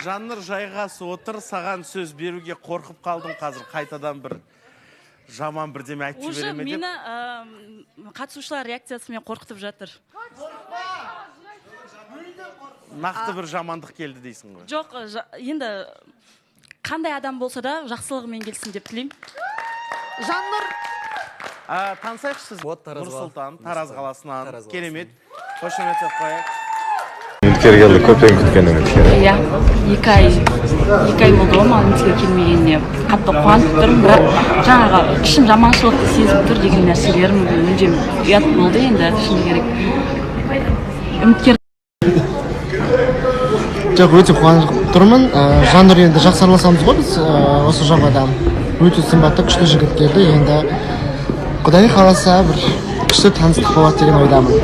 Жаннұр жайғасы отыр, саған сөз беруге қорқып қалдым қазір. Қайтадан бір жаман бірдеме айтып уже жібере ме деп. мені қатысушылар реакциясымен қорқытып жатыр. Нақты бір жамандық келді дейсің ғой. Жоқ, енді қандай адам болса да жақсылығымен келсін деп тілеймін. Жаннұр. Танысайықшы сіз. Нұрсұлтан, Тараз қаласынан. Керемет. Қошемет қояйық. Үміткер келді, көптен күткен үміткер. Иә, 2 ай болды ғой маған үмітке келмегеніне қатты қуанып тұрмын, бірақ жаңағы ішім жаманшылықты сезіп тұр деген нәрселерім мүлдем ұят болды енді, шыны керек. Үміткер Жоқ, өте қуанып тұрмын. Жаннұр енді жақсы араласамыз ғой біз осы жобада. Өте сымбатты, күшті жігіт келді. Енді Құдай қаласа бір күшті таныстық болады деген ойдамын.